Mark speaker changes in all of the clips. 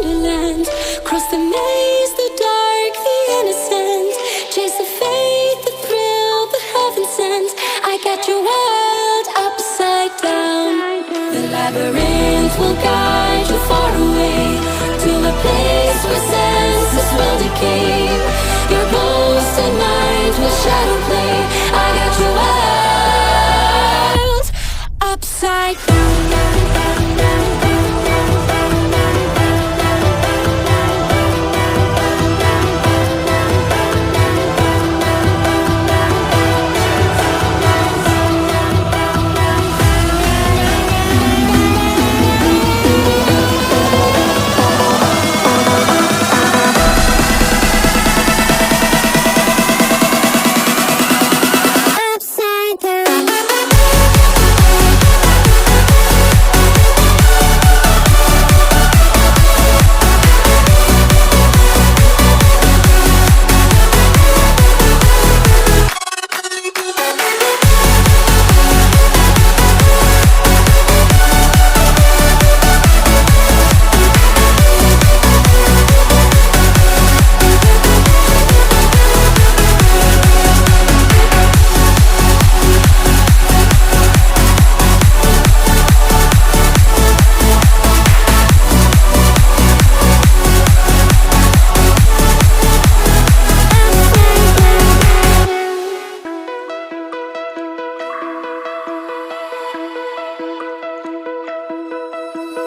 Speaker 1: wonderland. Cross the maze, the dark, the innocent. Chase the faith, the thrill, the heaven sent. I got your world upside down. The labyrinth will guide you far away to a place where senses will decay. Your ghost and mind will shadow play. I got your world upside down.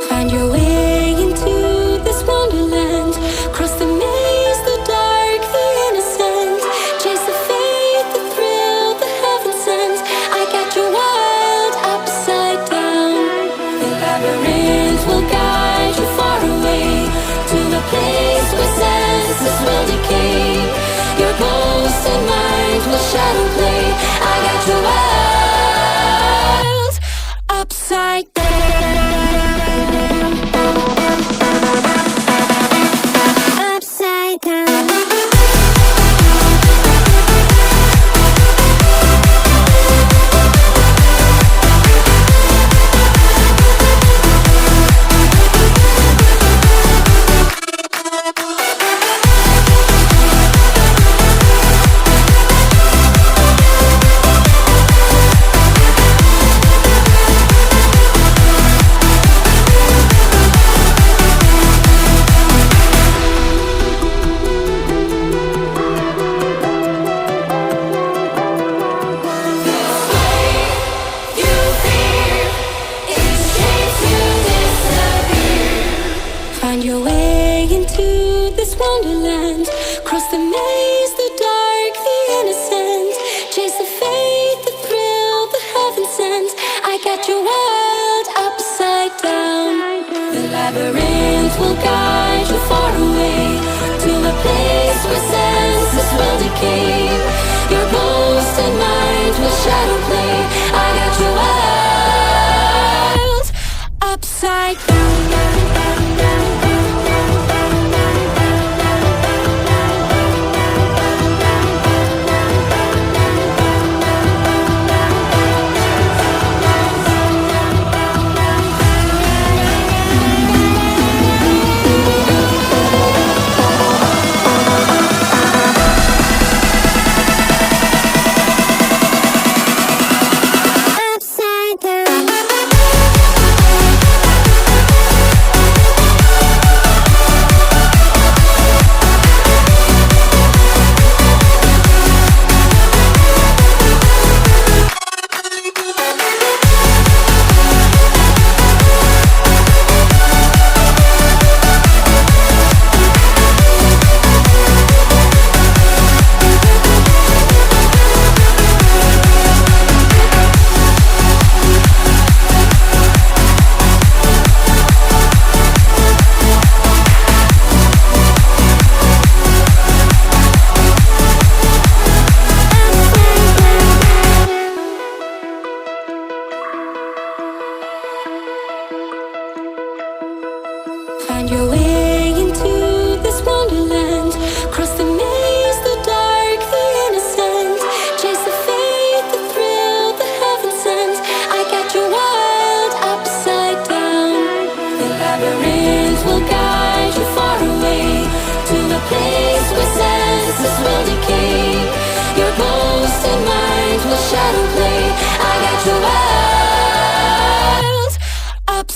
Speaker 1: Find your way into this wonderland. Cross the maze, the dark, the innocent. Chase the faith, the thrill, the heaven sent. I got your world upside down. The labyrinth will guide you far away to a place where senses will decay. Your ghost and mind will shadow play. I got your world upside down.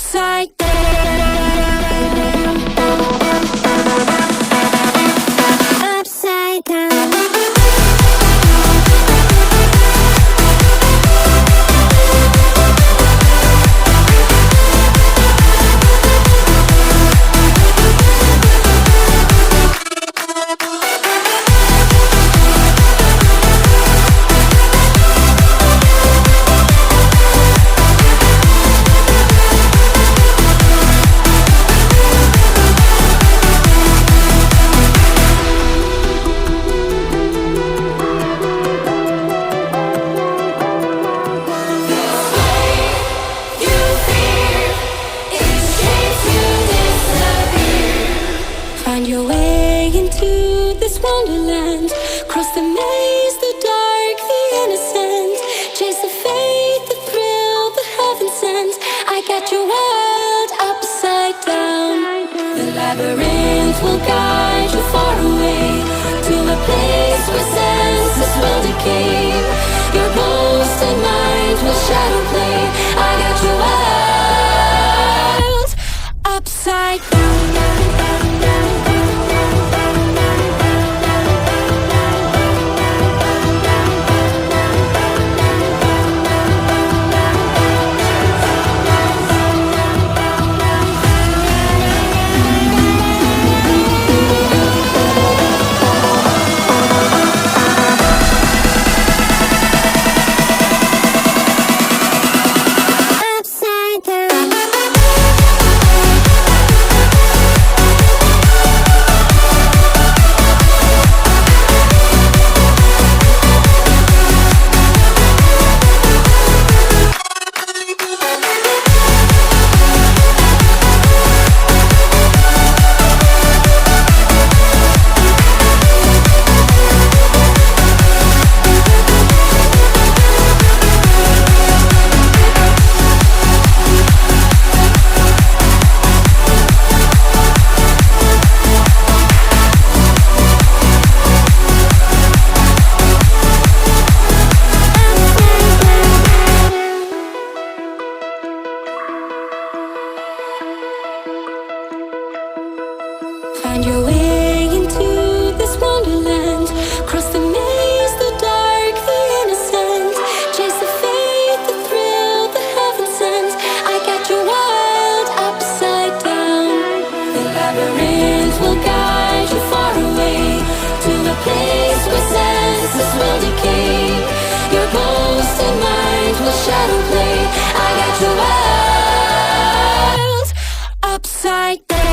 Speaker 1: upside down, upside down. Find your way into this wonderland. Cross the maze, the dark, the innocent. Chase the faith, the thrill, the heaven sent. I got your world upside down. The labyrinth will guide you far away to a place where senses will decay. Your ghost and mind will shadow play. I got your world upside down. Find your way into this wonderland. Cross the maze, the dark, the innocent. Chase the faith, the thrill, the heaven sent. I got your world upside down. The labyrinth will guide you far away to a place where senses will decay. Your ghost and mind will shadow play. I got your world upside down.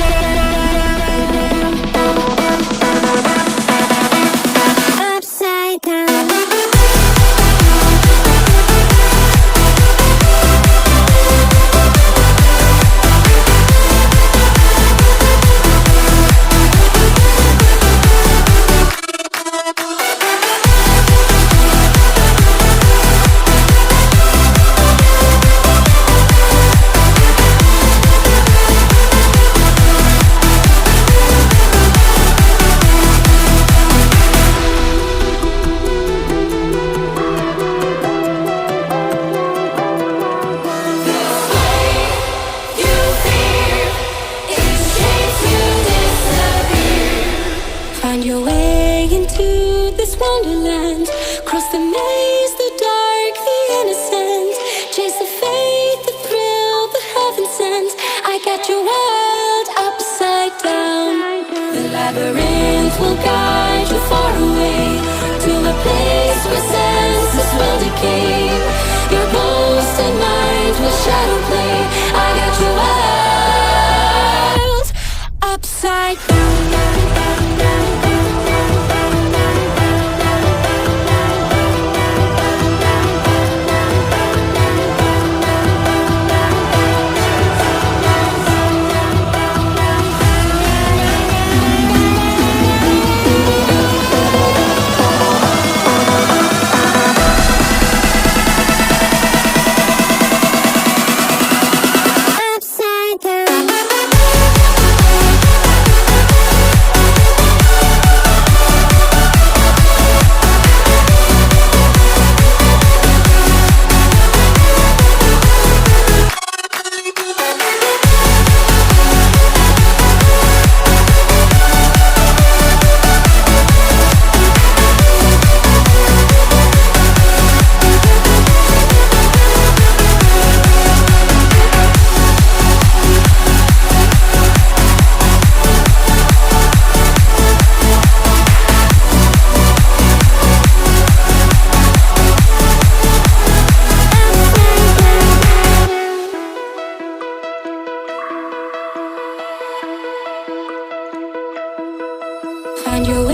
Speaker 1: Find your way into this wonderland. Cross the maze, the dark, the innocent. Chase the faith, the thrill, the heaven sent. I got your world upside down. The labyrinth will guide you far away to a place where senses will decay. Your ghost and mind will shadow play. I got your world upside down. find your way.